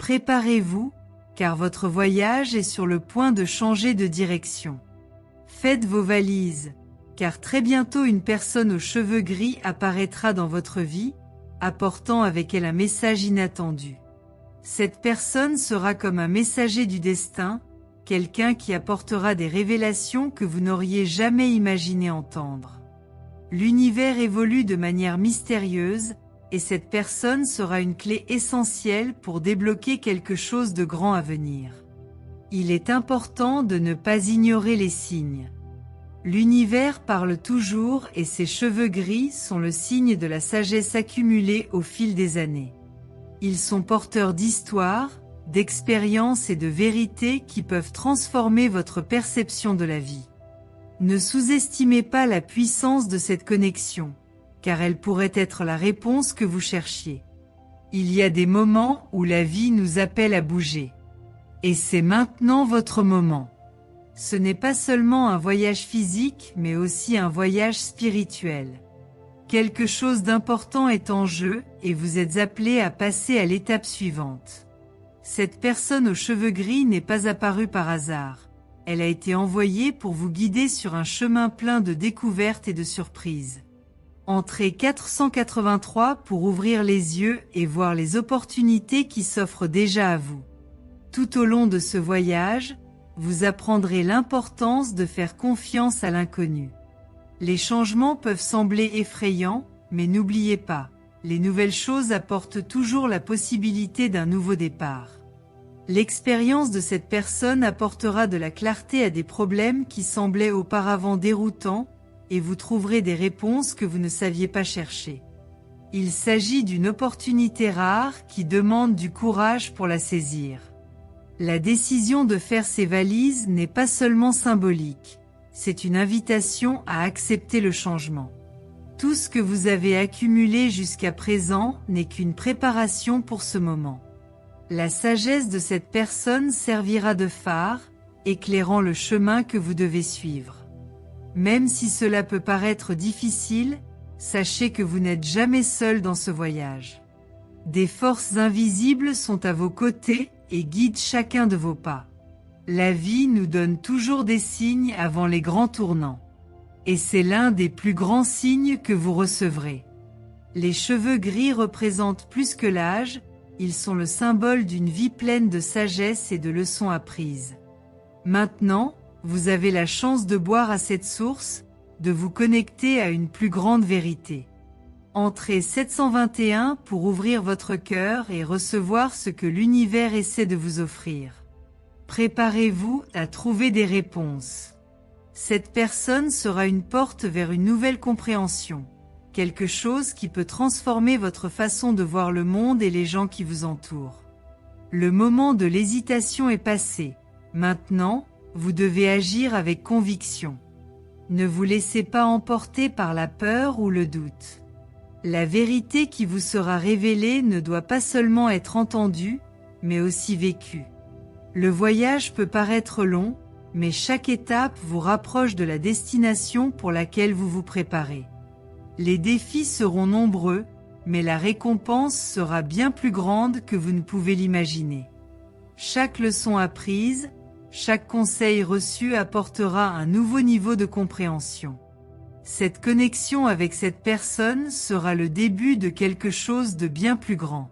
préparez-vous, car votre voyage est sur le point de changer de direction. Faites vos valises, car très bientôt une personne aux cheveux gris apparaîtra dans votre vie, apportant avec elle un message inattendu. Cette personne sera comme un messager du destin, quelqu'un qui apportera des révélations que vous n'auriez jamais imaginé entendre. L'univers évolue de manière mystérieuse, et cette personne sera une clé essentielle pour débloquer quelque chose de grand à venir. Il est important de ne pas ignorer les signes. L'univers parle toujours et ses cheveux gris sont le signe de la sagesse accumulée au fil des années. Ils sont porteurs d'histoires, d'expériences et de vérités qui peuvent transformer votre perception de la vie. Ne sous-estimez pas la puissance de cette connexion, car elle pourrait être la réponse que vous cherchiez. Il y a des moments où la vie nous appelle à bouger. Et c'est maintenant votre moment. Ce n'est pas seulement un voyage physique, mais aussi un voyage spirituel. Quelque chose d'important est en jeu, et vous êtes appelé à passer à l'étape suivante. Cette personne aux cheveux gris n'est pas apparue par hasard. Elle a été envoyée pour vous guider sur un chemin plein de découvertes et de surprises. Entrez 483 pour ouvrir les yeux et voir les opportunités qui s'offrent déjà à vous. Tout au long de ce voyage, vous apprendrez l'importance de faire confiance à l'inconnu. Les changements peuvent sembler effrayants, mais n'oubliez pas, les nouvelles choses apportent toujours la possibilité d'un nouveau départ. L'expérience de cette personne apportera de la clarté à des problèmes qui semblaient auparavant déroutants, et vous trouverez des réponses que vous ne saviez pas chercher. Il s'agit d'une opportunité rare qui demande du courage pour la saisir. La décision de faire ses valises n'est pas seulement symbolique, c'est une invitation à accepter le changement. Tout ce que vous avez accumulé jusqu'à présent n'est qu'une préparation pour ce moment. La sagesse de cette personne servira de phare, éclairant le chemin que vous devez suivre. Même si cela peut paraître difficile, sachez que vous n'êtes jamais seul dans ce voyage. Des forces invisibles sont à vos côtés et guident chacun de vos pas. La vie nous donne toujours des signes avant les grands tournants. Et c'est l'un des plus grands signes que vous recevrez. Les cheveux gris représentent plus que l'âge, ils sont le symbole d'une vie pleine de sagesse et de leçons apprises. Maintenant, vous avez la chance de boire à cette source, de vous connecter à une plus grande vérité. Entrez 721 pour ouvrir votre cœur et recevoir ce que l'univers essaie de vous offrir. Préparez-vous à trouver des réponses. Cette personne sera une porte vers une nouvelle compréhension, quelque chose qui peut transformer votre façon de voir le monde et les gens qui vous entourent. Le moment de l'hésitation est passé. Maintenant, vous devez agir avec conviction. Ne vous laissez pas emporter par la peur ou le doute. La vérité qui vous sera révélée ne doit pas seulement être entendue, mais aussi vécue. Le voyage peut paraître long, mais chaque étape vous rapproche de la destination pour laquelle vous vous préparez. Les défis seront nombreux, mais la récompense sera bien plus grande que vous ne pouvez l'imaginer. Chaque leçon apprise, chaque conseil reçu apportera un nouveau niveau de compréhension. Cette connexion avec cette personne sera le début de quelque chose de bien plus grand.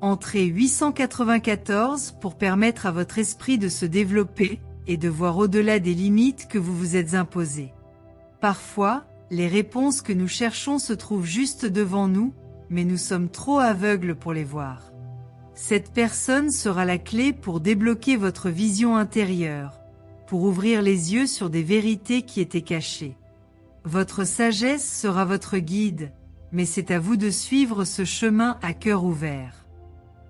Entrez 894 pour permettre à votre esprit de se développer et de voir au-delà des limites que vous vous êtes imposées. Parfois, les réponses que nous cherchons se trouvent juste devant nous, mais nous sommes trop aveugles pour les voir. Cette personne sera la clé pour débloquer votre vision intérieure, pour ouvrir les yeux sur des vérités qui étaient cachées. Votre sagesse sera votre guide, mais c'est à vous de suivre ce chemin à cœur ouvert.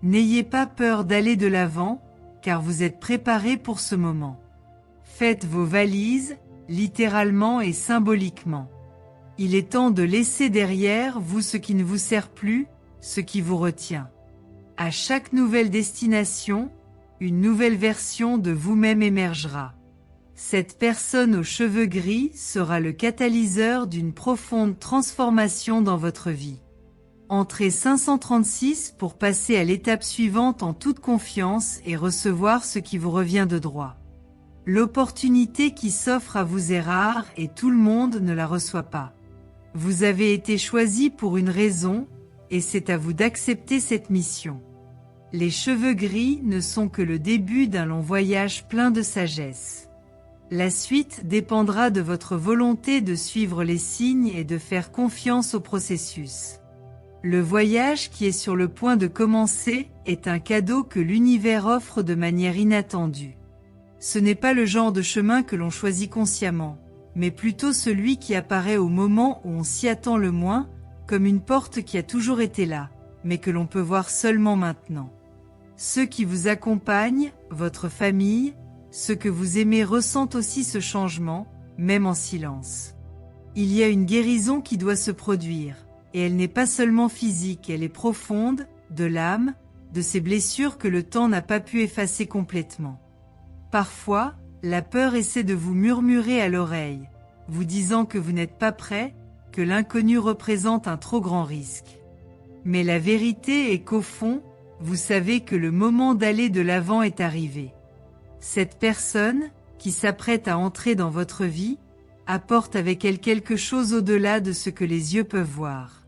N'ayez pas peur d'aller de l'avant, car vous êtes préparés pour ce moment. Faites vos valises, littéralement et symboliquement. Il est temps de laisser derrière vous ce qui ne vous sert plus, ce qui vous retient. À chaque nouvelle destination, une nouvelle version de vous-même émergera. Cette personne aux cheveux gris sera le catalyseur d'une profonde transformation dans votre vie. Entrez 536 pour passer à l'étape suivante en toute confiance et recevoir ce qui vous revient de droit. L'opportunité qui s'offre à vous est rare et tout le monde ne la reçoit pas. Vous avez été choisi pour une raison, et c'est à vous d'accepter cette mission. Les cheveux gris ne sont que le début d'un long voyage plein de sagesse. La suite dépendra de votre volonté de suivre les signes et de faire confiance au processus. Le voyage qui est sur le point de commencer est un cadeau que l'univers offre de manière inattendue. Ce n'est pas le genre de chemin que l'on choisit consciemment, mais plutôt celui qui apparaît au moment où on s'y attend le moins, comme une porte qui a toujours été là, mais que l'on peut voir seulement maintenant. Ceux qui vous accompagnent, votre famille, ceux que vous aimez ressentent aussi ce changement, même en silence. Il y a une guérison qui doit se produire, et elle n'est pas seulement physique, elle est profonde, de l'âme, de ces blessures que le temps n'a pas pu effacer complètement. Parfois, la peur essaie de vous murmurer à l'oreille, vous disant que vous n'êtes pas prêt, que l'inconnu représente un trop grand risque. Mais la vérité est qu'au fond, vous savez que le moment d'aller de l'avant est arrivé. Cette personne, qui s'apprête à entrer dans votre vie, apporte avec elle quelque chose au-delà de ce que les yeux peuvent voir.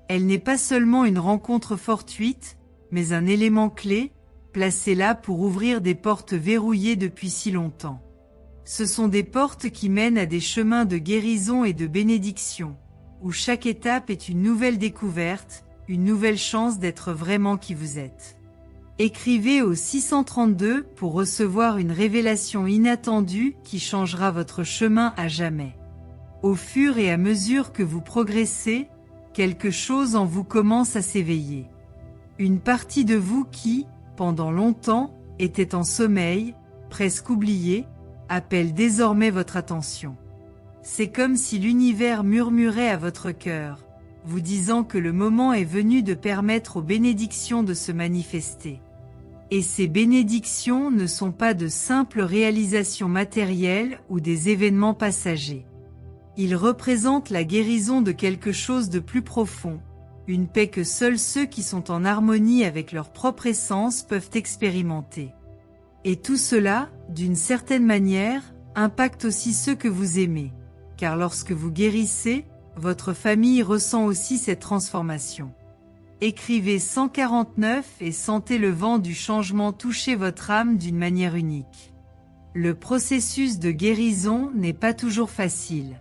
Elle n'est pas seulement une rencontre fortuite, mais un élément clé, placé là pour ouvrir des portes verrouillées depuis si longtemps. Ce sont des portes qui mènent à des chemins de guérison et de bénédiction, où chaque étape est une nouvelle découverte, une nouvelle chance d'être vraiment qui vous êtes. Écrivez au 632 pour recevoir une révélation inattendue qui changera votre chemin à jamais. Au fur et à mesure que vous progressez, quelque chose en vous commence à s'éveiller. Une partie de vous qui, pendant longtemps, était en sommeil, presque oubliée, appelle désormais votre attention. C'est comme si l'univers murmurait à votre cœur, vous disant que le moment est venu de permettre aux bénédictions de se manifester. Et ces bénédictions ne sont pas de simples réalisations matérielles ou des événements passagers. Ils représentent la guérison de quelque chose de plus profond, une paix que seuls ceux qui sont en harmonie avec leur propre essence peuvent expérimenter. Et tout cela, d'une certaine manière, impacte aussi ceux que vous aimez, car lorsque vous guérissez, votre famille ressent aussi cette transformation. Écrivez 149 et sentez le vent du changement toucher votre âme d'une manière unique. Le processus de guérison n'est pas toujours facile.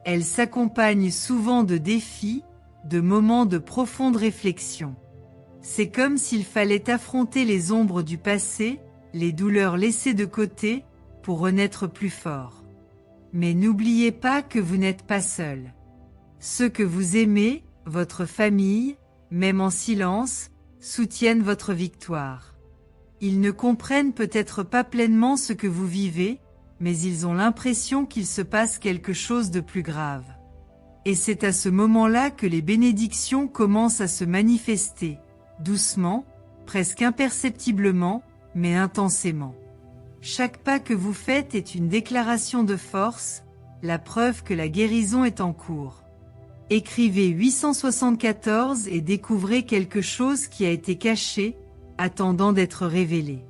Elle s'accompagne souvent de défis, de moments de profonde réflexion. C'est comme s'il fallait affronter les ombres du passé, les douleurs laissées de côté, pour renaître plus fort. Mais n'oubliez pas que vous n'êtes pas seul. Ceux que vous aimez, votre famille, même en silence, soutiennent votre victoire. Ils ne comprennent peut-être pas pleinement ce que vous vivez, mais ils ont l'impression qu'il se passe quelque chose de plus grave. Et c'est à ce moment-là que les bénédictions commencent à se manifester, doucement, presque imperceptiblement, mais intensément. Chaque pas que vous faites est une déclaration de force, la preuve que la guérison est en cours. Écrivez 874 et découvrez quelque chose qui a été caché, attendant d'être révélé.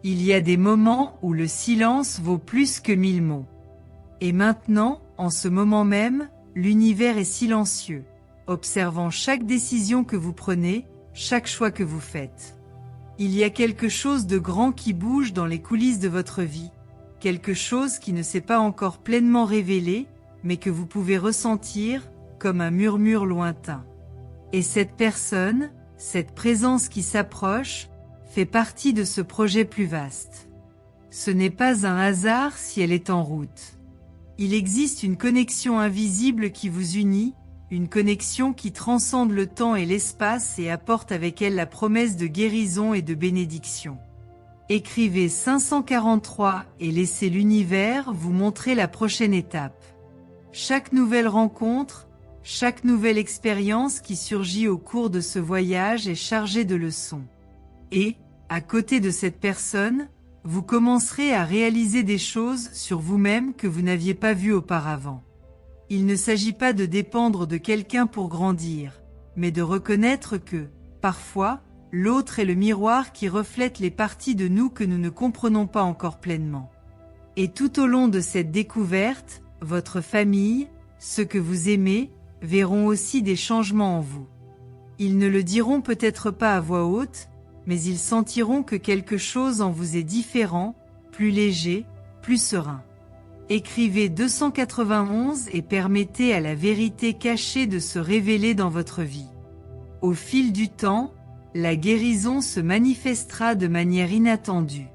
Il y a des moments où le silence vaut plus que 1000 mots. Et maintenant, en ce moment même, l'univers est silencieux, observant chaque décision que vous prenez, chaque choix que vous faites. Il y a quelque chose de grand qui bouge dans les coulisses de votre vie, quelque chose qui ne s'est pas encore pleinement révélé, mais que vous pouvez ressentir, comme un murmure lointain. Et cette personne, cette présence qui s'approche, fait partie de ce projet plus vaste. Ce n'est pas un hasard si elle est en route. Il existe une connexion invisible qui vous unit, une connexion qui transcende le temps et l'espace et apporte avec elle la promesse de guérison et de bénédiction. Écrivez 543 et laissez l'univers vous montrer la prochaine étape. Chaque nouvelle rencontre, chaque nouvelle expérience qui surgit au cours de ce voyage est chargée de leçons. Et, à côté de cette personne, vous commencerez à réaliser des choses sur vous-même que vous n'aviez pas vues auparavant. Il ne s'agit pas de dépendre de quelqu'un pour grandir, mais de reconnaître que, parfois, l'autre est le miroir qui reflète les parties de nous que nous ne comprenons pas encore pleinement. Et tout au long de cette découverte, votre famille, ceux que vous aimez, verront aussi des changements en vous. Ils ne le diront peut-être pas à voix haute, mais ils sentiront que quelque chose en vous est différent, plus léger, plus serein. Écrivez 291 et permettez à la vérité cachée de se révéler dans votre vie. Au fil du temps, la guérison se manifestera de manière inattendue.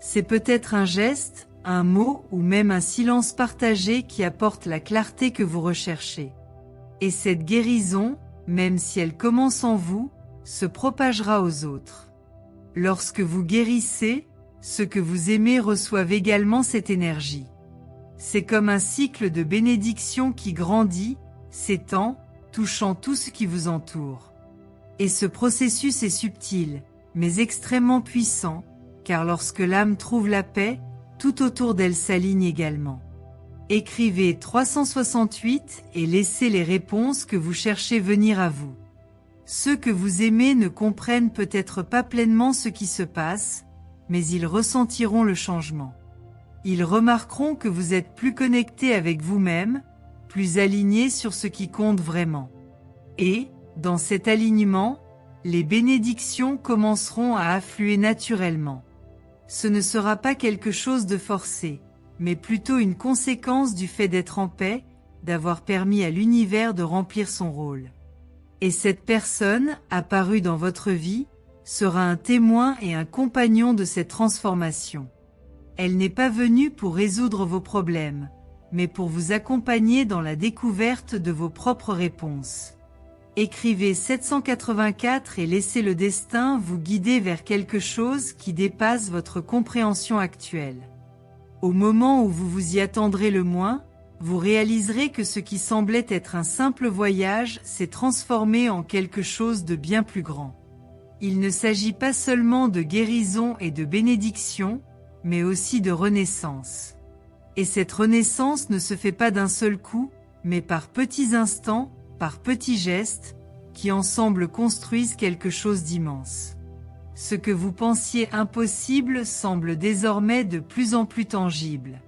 C'est peut-être un geste, un mot ou même un silence partagé qui apporte la clarté que vous recherchez. Et cette guérison, même si elle commence en vous, se propagera aux autres. Lorsque vous guérissez, ceux que vous aimez reçoivent également cette énergie. C'est comme un cycle de bénédiction qui grandit, s'étend, touchant tout ce qui vous entoure. Et ce processus est subtil, mais extrêmement puissant, car lorsque l'âme trouve la paix, tout autour d'elle s'aligne également. Écrivez 368 et laissez les réponses que vous cherchez venir à vous. Ceux que vous aimez ne comprennent peut-être pas pleinement ce qui se passe, mais ils ressentiront le changement. Ils remarqueront que vous êtes plus connecté avec vous-même, plus aligné sur ce qui compte vraiment. Et, dans cet alignement, les bénédictions commenceront à affluer naturellement. Ce ne sera pas quelque chose de forcé, mais plutôt une conséquence du fait d'être en paix, d'avoir permis à l'univers de remplir son rôle. Et cette personne, apparue dans votre vie, sera un témoin et un compagnon de cette transformation. Elle n'est pas venue pour résoudre vos problèmes, mais pour vous accompagner dans la découverte de vos propres réponses. Écrivez 784 et laissez le destin vous guider vers quelque chose qui dépasse votre compréhension actuelle. Au moment où vous vous y attendrez le moins, vous réaliserez que ce qui semblait être un simple voyage s'est transformé en quelque chose de bien plus grand. Il ne s'agit pas seulement de guérison et de bénédiction, mais aussi de renaissance. Et cette renaissance ne se fait pas d'un seul coup, mais par petits instants, par petits gestes, qui ensemble construisent quelque chose d'immense. Ce que vous pensiez impossible semble désormais de plus en plus tangible.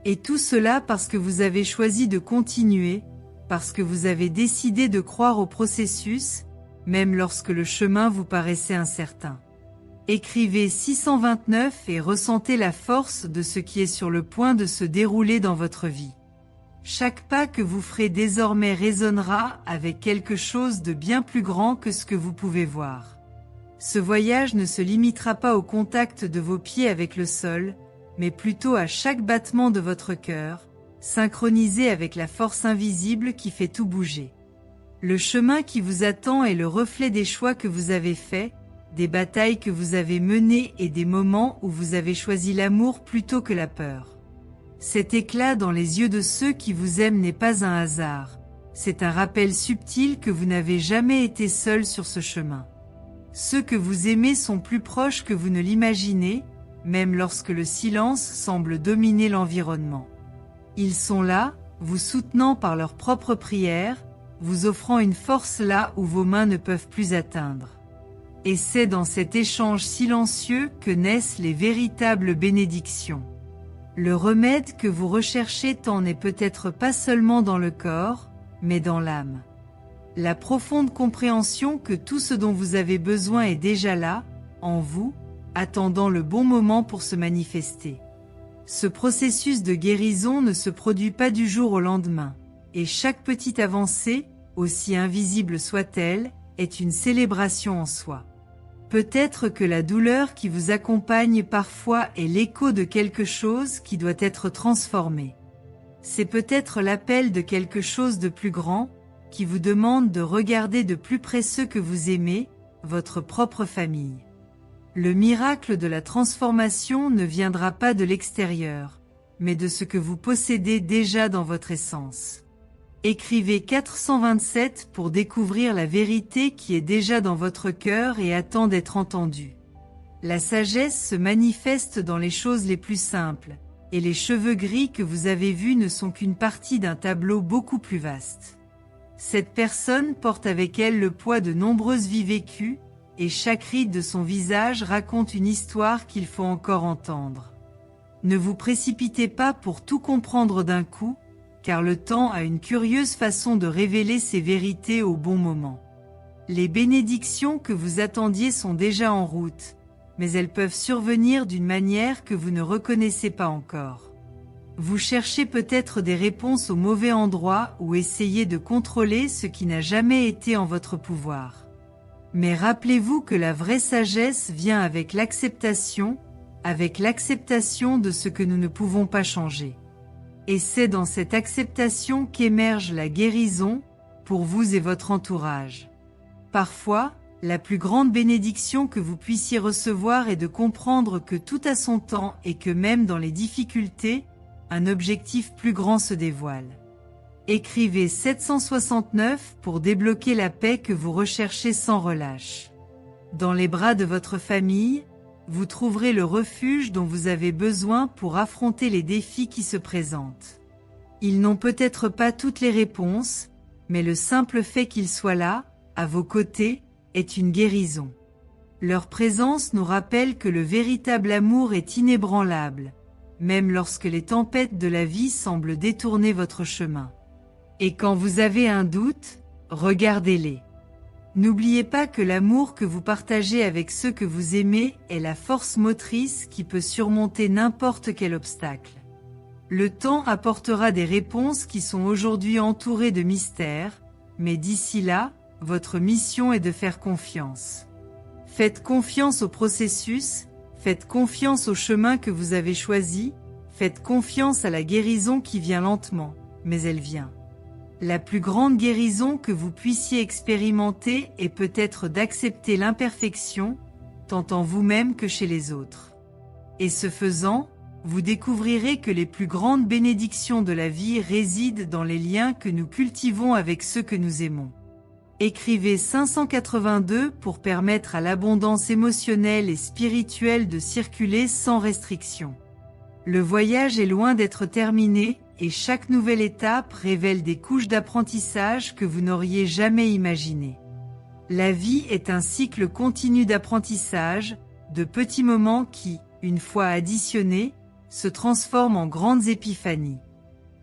Et tout cela parce que vous avez choisi de continuer, parce que vous avez décidé de croire au processus, même lorsque le chemin vous paraissait incertain. Écrivez 629 et ressentez la force de ce qui est sur le point de se dérouler dans votre vie. Chaque pas que vous ferez désormais résonnera avec quelque chose de bien plus grand que ce que vous pouvez voir. Ce voyage ne se limitera pas au contact de vos pieds avec le sol, mais plutôt à chaque battement de votre cœur, synchronisé avec la force invisible qui fait tout bouger. Le chemin qui vous attend est le reflet des choix que vous avez faits, des batailles que vous avez menées et des moments où vous avez choisi l'amour plutôt que la peur. Cet éclat dans les yeux de ceux qui vous aiment n'est pas un hasard, c'est un rappel subtil que vous n'avez jamais été seul sur ce chemin. Ceux que vous aimez sont plus proches que vous ne l'imaginez, même lorsque le silence semble dominer l'environnement. Ils sont là, vous soutenant par leurs propres prières, vous offrant une force là où vos mains ne peuvent plus atteindre. Et c'est dans cet échange silencieux que naissent les véritables bénédictions. Le remède que vous recherchez tant n'est peut-être pas seulement dans le corps, mais dans l'âme. La profonde compréhension que tout ce dont vous avez besoin est déjà là, en vous, attendant le bon moment pour se manifester. Ce processus de guérison ne se produit pas du jour au lendemain, et chaque petite avancée, aussi invisible soit-elle, est une célébration en soi. Peut-être que la douleur qui vous accompagne parfois est l'écho de quelque chose qui doit être transformé. C'est peut-être l'appel de quelque chose de plus grand, qui vous demande de regarder de plus près ceux que vous aimez, votre propre famille. Le miracle de la transformation ne viendra pas de l'extérieur, mais de ce que vous possédez déjà dans votre essence. Écrivez 427 pour découvrir la vérité qui est déjà dans votre cœur et attend d'être entendue. La sagesse se manifeste dans les choses les plus simples, et les cheveux gris que vous avez vus ne sont qu'une partie d'un tableau beaucoup plus vaste. Cette personne porte avec elle le poids de nombreuses vies vécues, et chaque ride de son visage raconte une histoire qu'il faut encore entendre. Ne vous précipitez pas pour tout comprendre d'un coup, car le temps a une curieuse façon de révéler ses vérités au bon moment. Les bénédictions que vous attendiez sont déjà en route, mais elles peuvent survenir d'une manière que vous ne reconnaissez pas encore. Vous cherchez peut-être des réponses au mauvais endroit ou essayez de contrôler ce qui n'a jamais été en votre pouvoir. Mais rappelez-vous que la vraie sagesse vient avec l'acceptation de ce que nous ne pouvons pas changer. Et c'est dans cette acceptation qu'émerge la guérison, pour vous et votre entourage. Parfois, la plus grande bénédiction que vous puissiez recevoir est de comprendre que tout a son temps et que même dans les difficultés, un objectif plus grand se dévoile. Écrivez 769 pour débloquer la paix que vous recherchez sans relâche. Dans les bras de votre famille, vous trouverez le refuge dont vous avez besoin pour affronter les défis qui se présentent. Ils n'ont peut-être pas toutes les réponses, mais le simple fait qu'ils soient là, à vos côtés, est une guérison. Leur présence nous rappelle que le véritable amour est inébranlable, même lorsque les tempêtes de la vie semblent détourner votre chemin. Et quand vous avez un doute, regardez-les. N'oubliez pas que l'amour que vous partagez avec ceux que vous aimez est la force motrice qui peut surmonter n'importe quel obstacle. Le temps apportera des réponses qui sont aujourd'hui entourées de mystères, mais d'ici là, votre mission est de faire confiance. Faites confiance au processus, faites confiance au chemin que vous avez choisi, faites confiance à la guérison qui vient lentement, mais elle vient. La plus grande guérison que vous puissiez expérimenter est peut-être d'accepter l'imperfection, tant en vous-même que chez les autres. Et ce faisant, vous découvrirez que les plus grandes bénédictions de la vie résident dans les liens que nous cultivons avec ceux que nous aimons. Écrivez 582 pour permettre à l'abondance émotionnelle et spirituelle de circuler sans restriction. Le voyage est loin d'être terminé, et chaque nouvelle étape révèle des couches d'apprentissage que vous n'auriez jamais imaginées. La vie est un cycle continu d'apprentissage, de petits moments qui, une fois additionnés, se transforment en grandes épiphanies.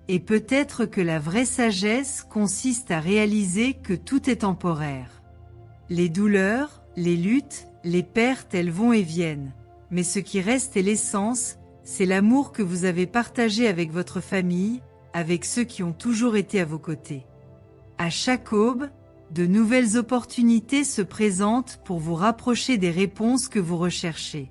Et peut-être que la vraie sagesse consiste à réaliser que tout est temporaire. Les douleurs, les luttes, les pertes, elles vont et viennent, mais ce qui reste est l'essence, c'est l'amour que vous avez partagé avec votre famille, avec ceux qui ont toujours été à vos côtés. À chaque aube, de nouvelles opportunités se présentent pour vous rapprocher des réponses que vous recherchez.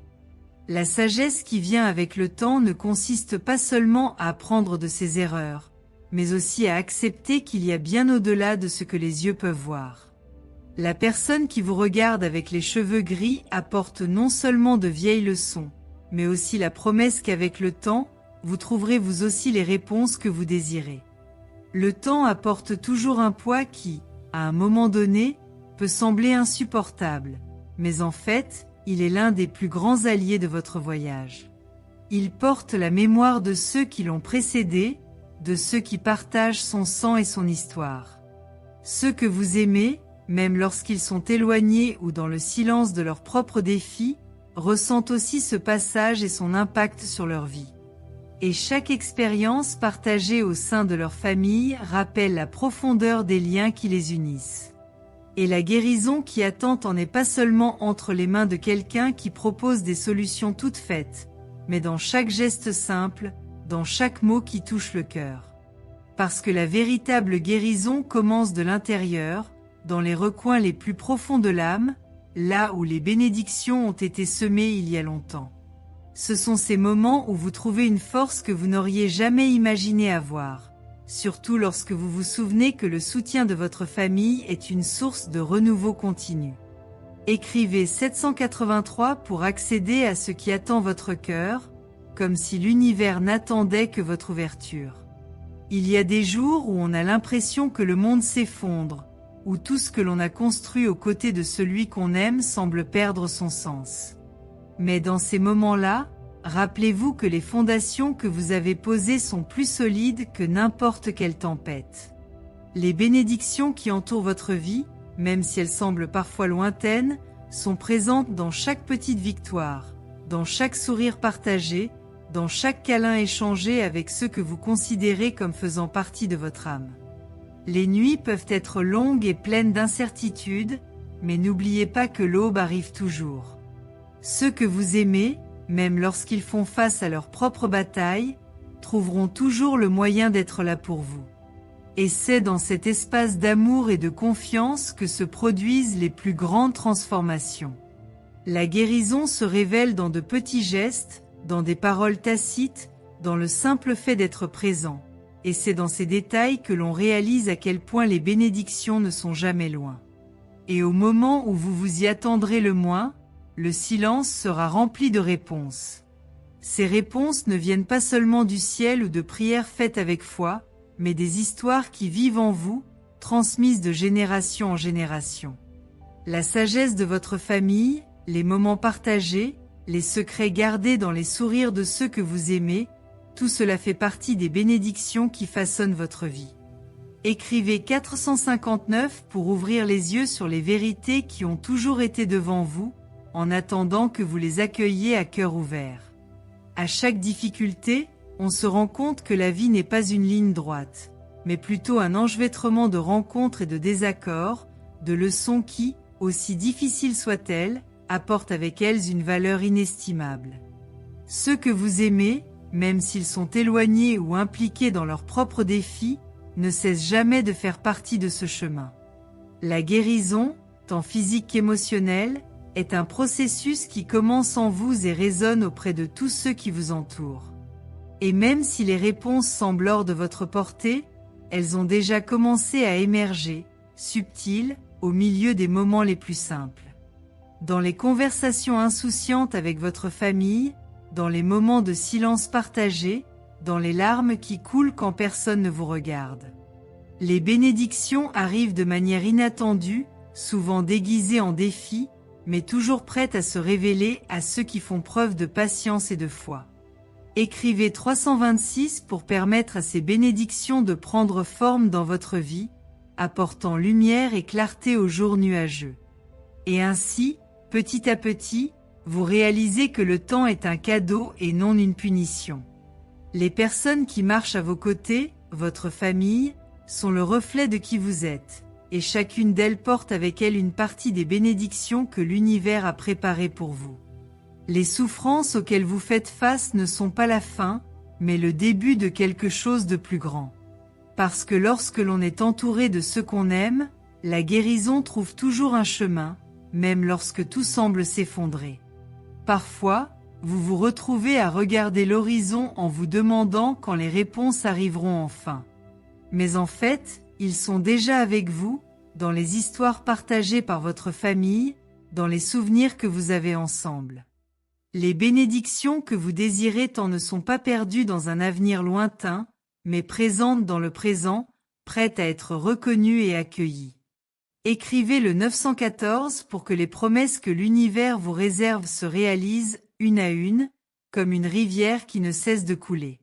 La sagesse qui vient avec le temps ne consiste pas seulement à apprendre de ses erreurs, mais aussi à accepter qu'il y a bien au-delà de ce que les yeux peuvent voir. La personne qui vous regarde avec les cheveux gris apporte non seulement de vieilles leçons, mais aussi la promesse qu'avec le temps, vous trouverez vous aussi les réponses que vous désirez. Le temps apporte toujours un poids qui, à un moment donné, peut sembler insupportable, mais en fait, il est l'un des plus grands alliés de votre voyage. Il porte la mémoire de ceux qui l'ont précédé, de ceux qui partagent son sang et son histoire. Ceux que vous aimez, même lorsqu'ils sont éloignés ou dans le silence de leurs propres défis, ressentent aussi ce passage et son impact sur leur vie. Et chaque expérience partagée au sein de leur famille rappelle la profondeur des liens qui les unissent. Et la guérison qui attend en est pas seulement entre les mains de quelqu'un qui propose des solutions toutes faites, mais dans chaque geste simple, dans chaque mot qui touche le cœur. Parce que la véritable guérison commence de l'intérieur, dans les recoins les plus profonds de l'âme, là où les bénédictions ont été semées il y a longtemps. Ce sont ces moments où vous trouvez une force que vous n'auriez jamais imaginé avoir, surtout lorsque vous vous souvenez que le soutien de votre famille est une source de renouveau continu. Écrivez 783 pour accéder à ce qui attend votre cœur, comme si l'univers n'attendait que votre ouverture. Il y a des jours où on a l'impression que le monde s'effondre, où tout ce que l'on a construit aux côtés de celui qu'on aime semble perdre son sens. Mais dans ces moments-là, rappelez-vous que les fondations que vous avez posées sont plus solides que n'importe quelle tempête. Les bénédictions qui entourent votre vie, même si elles semblent parfois lointaines, sont présentes dans chaque petite victoire, dans chaque sourire partagé, dans chaque câlin échangé avec ceux que vous considérez comme faisant partie de votre âme. Les nuits peuvent être longues et pleines d'incertitudes, mais n'oubliez pas que l'aube arrive toujours. Ceux que vous aimez, même lorsqu'ils font face à leur propre bataille, trouveront toujours le moyen d'être là pour vous. Et c'est dans cet espace d'amour et de confiance que se produisent les plus grandes transformations. La guérison se révèle dans de petits gestes, dans des paroles tacites, dans le simple fait d'être présent. Et c'est dans ces détails que l'on réalise à quel point les bénédictions ne sont jamais loin. Et au moment où vous vous y attendrez le moins, le silence sera rempli de réponses. Ces réponses ne viennent pas seulement du ciel ou de prières faites avec foi, mais des histoires qui vivent en vous, transmises de génération en génération. La sagesse de votre famille, les moments partagés, les secrets gardés dans les sourires de ceux que vous aimez, tout cela fait partie des bénédictions qui façonnent votre vie. Écrivez 459 pour ouvrir les yeux sur les vérités qui ont toujours été devant vous, en attendant que vous les accueilliez à cœur ouvert. À chaque difficulté, on se rend compte que la vie n'est pas une ligne droite, mais plutôt un enchevêtrement de rencontres et de désaccords, de leçons qui, aussi difficiles soient-elles, apportent avec elles une valeur inestimable. Ceux que vous aimez, même s'ils sont éloignés ou impliqués dans leurs propres défis, ne cessent jamais de faire partie de ce chemin. La guérison, tant physique qu'émotionnelle, est un processus qui commence en vous et résonne auprès de tous ceux qui vous entourent. Et même si les réponses semblent hors de votre portée, elles ont déjà commencé à émerger, subtiles, au milieu des moments les plus simples. Dans les conversations insouciantes avec votre famille, dans les moments de silence partagé, dans les larmes qui coulent quand personne ne vous regarde. Les bénédictions arrivent de manière inattendue, souvent déguisées en défis, mais toujours prêtes à se révéler à ceux qui font preuve de patience et de foi. Écrivez 326 pour permettre à ces bénédictions de prendre forme dans votre vie, apportant lumière et clarté aux jours nuageux. Et ainsi, petit à petit, vous réalisez que le temps est un cadeau et non une punition. Les personnes qui marchent à vos côtés, votre famille, sont le reflet de qui vous êtes, et chacune d'elles porte avec elle une partie des bénédictions que l'univers a préparées pour vous. Les souffrances auxquelles vous faites face ne sont pas la fin, mais le début de quelque chose de plus grand. Parce que lorsque l'on est entouré de ceux qu'on aime, la guérison trouve toujours un chemin, même lorsque tout semble s'effondrer. Parfois, vous vous retrouvez à regarder l'horizon en vous demandant quand les réponses arriveront enfin. Mais en fait, ils sont déjà avec vous, dans les histoires partagées par votre famille, dans les souvenirs que vous avez ensemble. Les bénédictions que vous désirez tant ne sont pas perdues dans un avenir lointain, mais présentes dans le présent, prêtes à être reconnues et accueillies. Écrivez le 914 pour que les promesses que l'univers vous réserve se réalisent, une à une, comme une rivière qui ne cesse de couler.